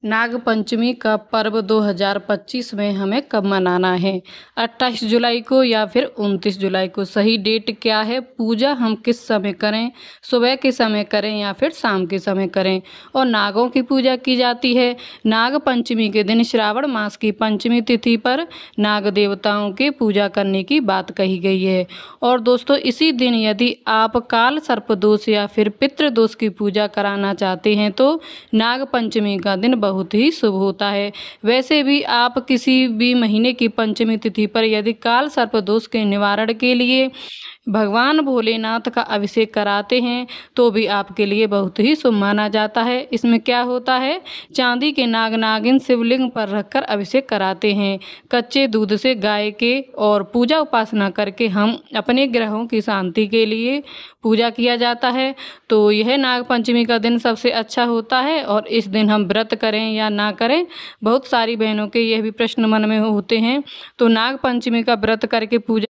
नाग पंचमी का पर्व 2025 में हमें कब मनाना है? 28 जुलाई को या फिर 29 जुलाई को? सही डेट क्या है? पूजा हम किस समय करें? सुबह के समय करें या फिर शाम के समय करें? और नागों की पूजा की जाती है नाग पंचमी के दिन श्रावण मास की पंचमी तिथि पर नाग देवताओं के पूजा करने की बात कही गई है। और दोस्तों, इसी दिन यदि आप काल सर्प दोष या फिर पितृ दोष की पूजा कराना चाहते हैं तो नाग पंचमी का दिन बहुत ही शुभ होता है। वैसे भी आप किसी भी महीने की पंचमी तिथि पर यदि काल सर्प दोष के निवारण के लिए भगवान भोलेनाथ का अभिषेक कराते हैं तो भी आपके लिए बहुत ही शुभ माना जाता है। इसमें क्या होता है, चांदी के नाग नागिन शिवलिंग पर रखकर अभिषेक कराते हैं कच्चे दूध से गाय के, और पूजा उपासना करके हम अपने ग्रहों की शांति के लिए पूजा किया जाता है। तो यह नाग पंचमी का दिन सबसे अच्छा होता है। और इस दिन हम व्रत करें या ना करें, बहुत सारी बहनों के यह भी प्रश्न मन में होते हैं। तो नाग पंचमी का व्रत करके पूजा,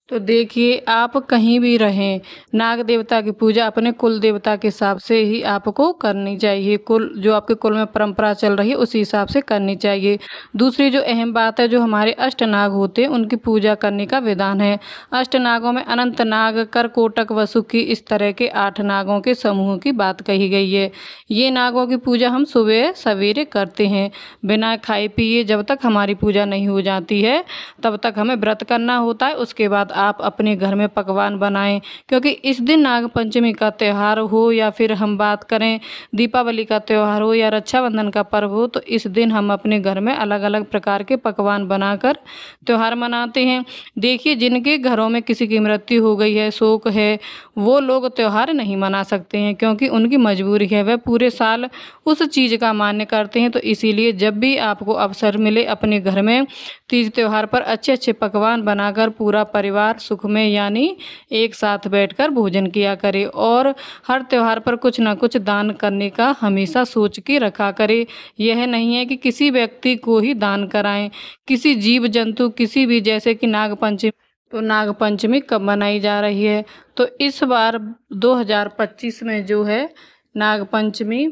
तो देखिए, आप कहीं भी रहें, नाग देवता की पूजा अपने कुल देवता के हिसाब से ही आपको करनी चाहिए। कुल जो आपके कुल में परंपरा चल रही है उसी हिसाब से करनी चाहिए। दूसरी जो अहम बात है, जो हमारे अष्ट नाग होते हैं उनकी पूजा करने का विधान है। अष्ट नागों में अनंत नाग, करकोटक, वसुकी, इस तरह के 8 नागों के समूह की बात कही गई है। ये नागों की पूजा हम सुबह सवेरे करते हैं बिना खाए पिए। जब तक हमारी पूजा नहीं हो जाती है तब तक हमें व्रत करना होता है। उसके बाद आप अपने घर में पकवान बनाएं, क्योंकि इस दिन नाग पंचमी का त्यौहार हो या फिर हम बात करें दीपावली का त्यौहार हो या रक्षाबंधन का पर्व हो, तो इस दिन हम अपने घर में अलग अलग प्रकार के पकवान बनाकर त्यौहार मनाते हैं। देखिए, जिनके घरों में किसी की मृत्यु हो गई है, शोक है, वो लोग त्यौहार नहीं मना सकते हैं क्योंकि उनकी मजबूरी है, वह पूरे साल उस चीज़ का मान्य करते हैं। तो इसीलिए जब भी आपको अवसर मिले अपने घर में तीज त्यौहार पर अच्छे अच्छे पकवान बनाकर पूरा परिवार सुख में यानी एक साथ बैठकर भोजन किया करे। और हर त्यौहार पर कुछ ना कुछ दान करने का हमेशा सोच के रखा करे। यह नहीं है कि किसी व्यक्ति को ही दान कराएं, किसी जीव जंतु, किसी भी, जैसे कि नाग पंचमी। तो नाग पंचमी कब मनाई जा रही है? तो इस बार 2025 में जो है नाग पंचमी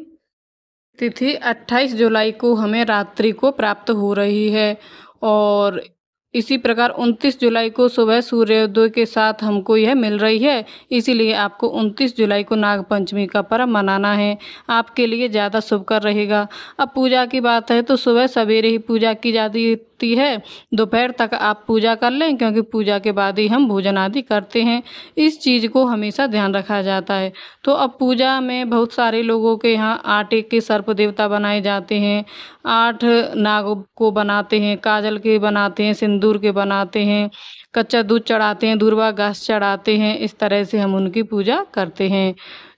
तिथि 28 जुलाई को हमें रात्रि को प्राप्त हो रही है। और इसी प्रकार 29 जुलाई को सुबह सूर्योदय के साथ हमको यह मिल रही है। इसीलिए आपको 29 जुलाई को नाग पंचमी का पर्व मनाना है, आपके लिए ज़्यादा शुभकर रहेगा। अब पूजा की बात है तो सुबह सवेरे ही पूजा की जाती है। दोपहर तक आप पूजा कर लें, क्योंकि पूजा के बाद ही हम भोजन आदि करते हैं। इस चीज़ को हमेशा ध्यान रखा जाता है। तो अब पूजा में बहुत सारे लोगों के यहाँ आटे के सर्प देवता बनाए जाते हैं, 8 नागों को बनाते हैं, काजल के बनाते हैं, सिंदूर के बनाते हैं, कच्चा दूध चढ़ाते हैं, दूर्वा घास चढ़ाते हैं। इस तरह से हम उनकी पूजा करते हैं।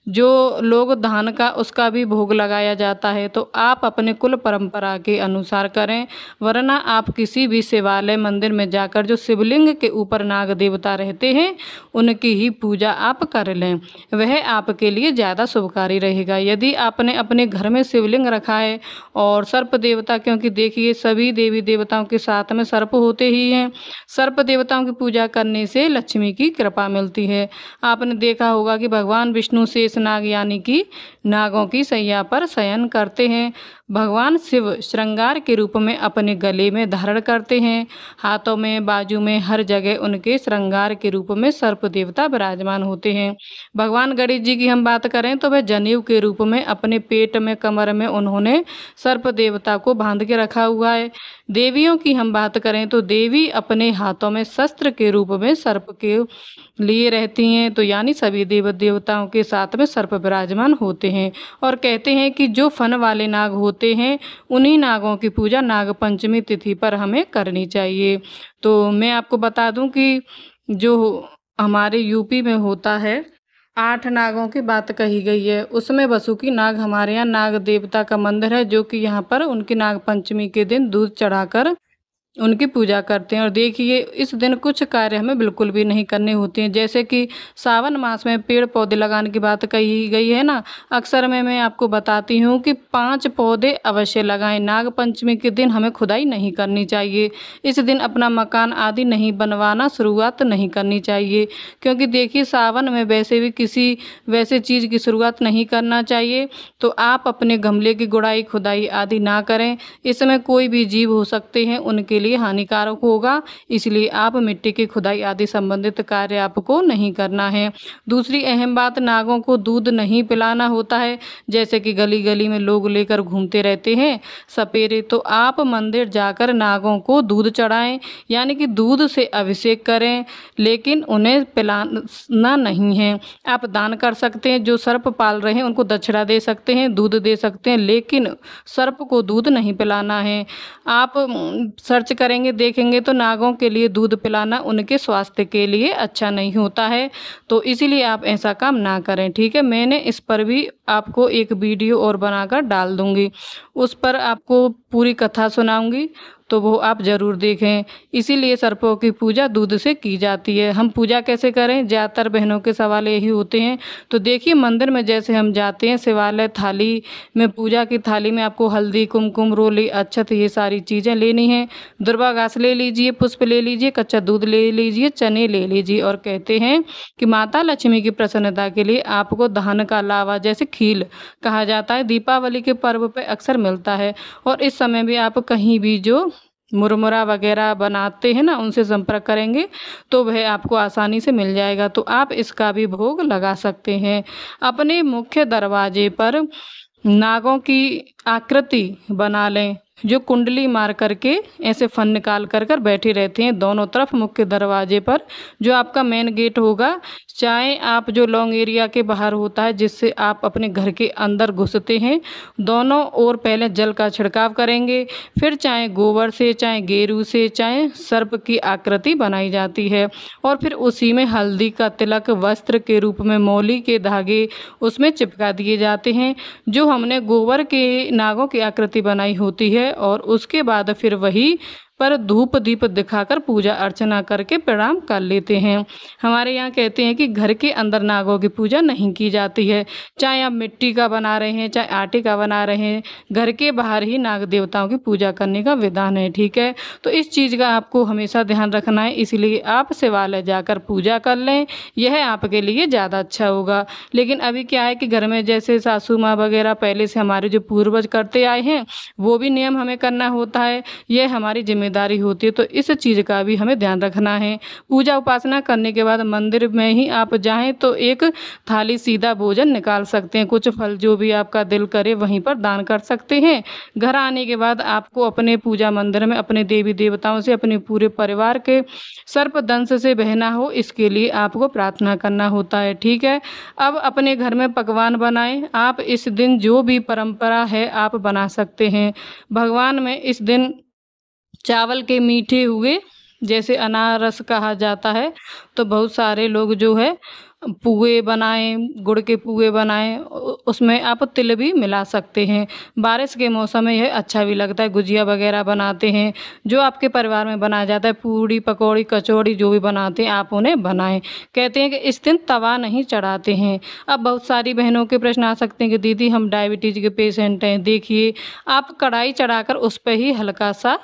जो लोग धान का, उसका भी भोग लगाया जाता है। तो आप अपने कुल परंपरा के अनुसार करें, वरना आप किसी भी शिवालय मंदिर में जाकर जो शिवलिंग के ऊपर नाग देवता रहते हैं उनकी ही पूजा आप कर लें, वह आपके लिए ज़्यादा शुभकारी रहेगा। यदि आपने अपने घर में शिवलिंग रखा है और सर्प देवता, क्योंकि देखिए सभी देवी देवताओं के साथ में सर्प होते ही हैं, सर्प देवताओं की पूजा करने से लक्ष्मी की कृपा मिलती है। आपने देखा होगा कि भगवान विष्णु शेष नाग यानी कि नागों की सैया पर शयन करते हैं। भगवान शिव श्रृंगार के रूप में अपने गले में धारण करते हैं, हाथों में, बाजू में, हर जगह उनके श्रृंगार के रूप में सर्प देवता विराजमान होते हैं। भगवान गणेश जी की हम बात करें तो वह जनेऊ के रूप में अपने पेट में, कमर में उन्होंने सर्प देवता को बांध के रखा हुआ है। देवियों की हम बात करें तो देवी अपने हाथों में शस्त्र के रूप में सर्प के लिए रहती हैं। तो यानी सभी देव देवताओं के साथ में सर्प विराजमान होते हैं। और कहते हैं कि जो फन वाले नाग होते हैं उन्हीं नागों की पूजा नाग पंचमी तिथि पर हमें करनी चाहिए। तो मैं आपको बता दूं कि जो हमारे यूपी में होता है, 8 नागों की बात कही गई है, उसमें वसुकी नाग हमारे यहाँ नाग देवता का मंदिर है, जो कि यहाँ पर उनकी नाग पंचमी के दिन दूध चढ़ाकर उनकी पूजा करते हैं। और देखिए इस दिन कुछ कार्य हमें बिल्कुल भी नहीं करने होते हैं, जैसे कि सावन मास में पेड़ पौधे लगाने की बात कही गई है ना, अक्सर में मैं आपको बताती हूँ कि 5 पौधे अवश्य लगाएं। नाग पंचमी के दिन हमें खुदाई नहीं करनी चाहिए, इस दिन अपना मकान आदि नहीं बनवाना, शुरुआत नहीं करनी चाहिए, क्योंकि देखिए सावन में वैसे भी किसी वैसे चीज़ की शुरुआत नहीं करना चाहिए। तो आप अपने गमले की गुड़ाई खुदाई आदि ना करें, इसमें कोई भी जीव हो सकते हैं, उनके लिए हानिकारक होगा, इसलिए आप मिट्टी की खुदाई आदि संबंधित कार्य आपको नहीं करना है। दूसरी अहम बात, नागों को दूध नहीं पिलाना होता है, जैसे कि गली गली में लोग लेकर घूमते रहते हैं सपेरे, तो आप मंदिर जाकर नागों को दूध चढ़ाएं, यानी कि दूध से अभिषेक करें, लेकिन उन्हें पिलाना नहीं है। आप दान कर सकते हैं, जो सर्प पाल रहे हैं उनको दक्षिणा दे सकते हैं, दूध दे सकते हैं, लेकिन सर्प को दूध नहीं पिलाना है। आप सर्च करेंगे देखेंगे तो नागों के लिए दूध पिलाना उनके स्वास्थ्य के लिए अच्छा नहीं होता है, तो इसीलिए आप ऐसा काम ना करें, ठीक है। मैंने इस पर भी आपको एक वीडियो और बनाकर डाल दूंगी, उस पर आपको पूरी कथा सुनाऊंगी, तो वो आप ज़रूर देखें। इसीलिए सर्पों की पूजा दूध से की जाती है। हम पूजा कैसे करें, ज़्यादातर बहनों के सवाल यही होते हैं। तो देखिए मंदिर में जैसे हम जाते हैं, शिवालय थाली में, पूजा की थाली में आपको हल्दी कुमकुम रोली अक्षत ये सारी चीज़ें लेनी है। दुर्वा घास ले लीजिए, पुष्प ले लीजिए, कच्चा दूध ले लीजिए, चने ले लीजिए, और कहते हैं कि माता लक्ष्मी की प्रसन्नता के लिए आपको धान का लावा जैसे खील कहा जाता है, दीपावली के पर्व पर अक्सर मिलता है। और इस समय भी आप कहीं भी जो मुरमुरा वगैरह बनाते हैं ना, उनसे संपर्क करेंगे तो वह आपको आसानी से मिल जाएगा, तो आप इसका भी भोग लगा सकते हैं। अपने मुख्य दरवाजे पर नागों की आकृति बना लें, जो कुंडली मार करके ऐसे फन निकाल कर बैठे रहते हैं दोनों तरफ मुख्य दरवाजे पर, जो आपका मेन गेट होगा, चाहे आप जो लॉन्ग एरिया के बाहर होता है जिससे आप अपने घर के अंदर घुसते हैं, दोनों ओर पहले जल का छिड़काव करेंगे, फिर चाहे गोबर से, चाहे गेरू से, चाहे सर्प की आकृति बनाई जाती है, और फिर उसी में हल्दी का तिलक वस्त्र के रूप में मौली के धागे उसमें चिपका दिए जाते हैं, जो हमने गोबर के नागों की आकृति बनाई होती है। और उसके बाद फिर वही पर धूप दीप दिखाकर पूजा अर्चना करके प्रणाम कर लेते हैं। हमारे यहाँ कहते हैं कि घर के अंदर नागों की पूजा नहीं की जाती है, चाहे आप मिट्टी का बना रहे हैं चाहे आटे का बना रहे हैं, घर के बाहर ही नाग देवताओं की पूजा करने का विधान है, ठीक है। तो इस चीज़ का आपको हमेशा ध्यान रखना है, इसलिए आप शिवालय जाकर पूजा कर लें, यह आपके लिए ज़्यादा अच्छा होगा। लेकिन अभी क्या है कि घर में जैसे सासू माँ वगैरह पहले से हमारे जो पूर्वज करते आए हैं, वो भी नियम हमें करना होता है, यह हमारी जिम्मेदारी होती है, तो इस चीज़ का भी हमें ध्यान रखना है। पूजा उपासना करने के बाद मंदिर में ही आप जाएं तो एक थाली सीधा भोजन निकाल सकते हैं, कुछ फल जो भी आपका दिल करे वहीं पर दान कर सकते हैं। घर आने के बाद आपको अपने पूजा मंदिर में अपने देवी देवताओं से, अपने पूरे परिवार के सर्पदंश से बहना हो, इसके लिए आपको प्रार्थना करना होता है, ठीक है। अब अपने घर में पकवान बनाएं, आप इस दिन जो भी परंपरा है आप बना सकते हैं। भगवान में इस दिन चावल के मीठे हुए, जैसे अनारस कहा जाता है, तो बहुत सारे लोग जो है पुए बनाएं, गुड़ के पुए बनाएं, उसमें आप तिल भी मिला सकते हैं। बारिश के मौसम में यह अच्छा भी लगता है। गुजिया वगैरह बनाते हैं, जो आपके परिवार में बनाया जाता है, पूड़ी पकौड़ी कचौड़ी जो भी बनाते हैं आप उन्हें बनाएं। कहते हैं कि इस दिन तवा नहीं चढ़ाते हैं। अब बहुत सारी बहनों के प्रश्न आ सकते हैं कि दीदी हम डायबिटीज़ के पेशेंट हैं। देखिए आप कढ़ाई चढ़ाकर उस पर ही हल्का सा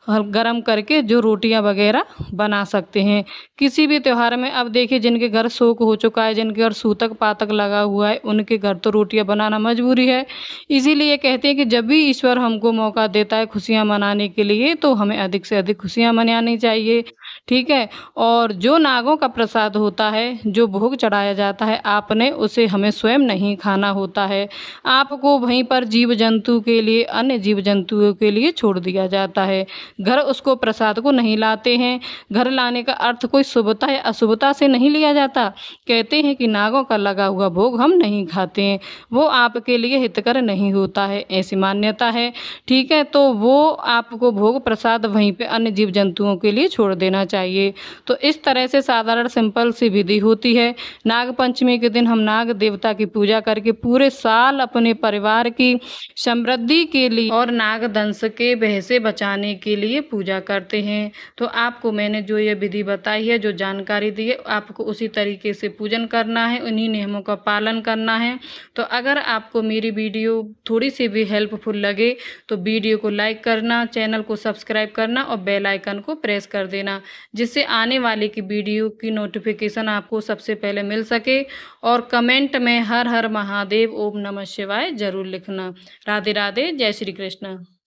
गरम करके जो रोटियां वगैरह बना सकते हैं किसी भी त्यौहार में। अब देखिए जिनके घर शोक हो चुका है, जिनके घर सूतक पातक लगा हुआ है, उनके घर तो रोटियां बनाना मजबूरी है। इसीलिए कहते हैं कि जब भी ईश्वर हमको मौका देता है खुशियां मनाने के लिए, तो हमें अधिक से अधिक खुशियां मनानी चाहिए, ठीक है। और जो नागों का प्रसाद होता है, जो भोग चढ़ाया जाता है, आपने उसे हमें स्वयं नहीं खाना होता है, आपको वहीं पर जीव जंतु के लिए, अन्य जीव जंतुओं के लिए छोड़ दिया जाता है। घर उसको प्रसाद को नहीं लाते हैं। घर लाने का अर्थ कोई शुभता या अशुभता से नहीं लिया जाता। कहते हैं कि नागों का लगा हुआ भोग हम नहीं खाते हैं, वो आपके लिए हितकर नहीं होता है, ऐसी मान्यता है, ठीक है। तो वो आपको भोग प्रसाद वहीं पे अन्य जीव जंतुओं के लिए छोड़ देना चाहिए। तो इस तरह से साधारण सिंपल सी विधि होती है। नाग पंचमी के दिन हम नाग देवता की पूजा करके पूरे साल अपने परिवार की समृद्धि के लिए और नाग दंश के भय से बचाने के लिए पूजा करते हैं। तो आपको मैंने जो ये विधि बताई है, जो जानकारी दी है, आपको उसी तरीके से पूजन करना है, उन्हीं नियमों का पालन करना है। तो अगर आपको मेरी वीडियो थोड़ी सी भी हेल्पफुल लगे तो वीडियो को लाइक करना, चैनल को सब्सक्राइब करना और बेल आइकन को प्रेस कर देना, जिससे आने वाले की वीडियो की नोटिफिकेशन आपको सबसे पहले मिल सके। और कमेंट में हर हर महादेव, ओम नमः शिवाय जरूर लिखना। राधे राधे, जय श्री कृष्ण।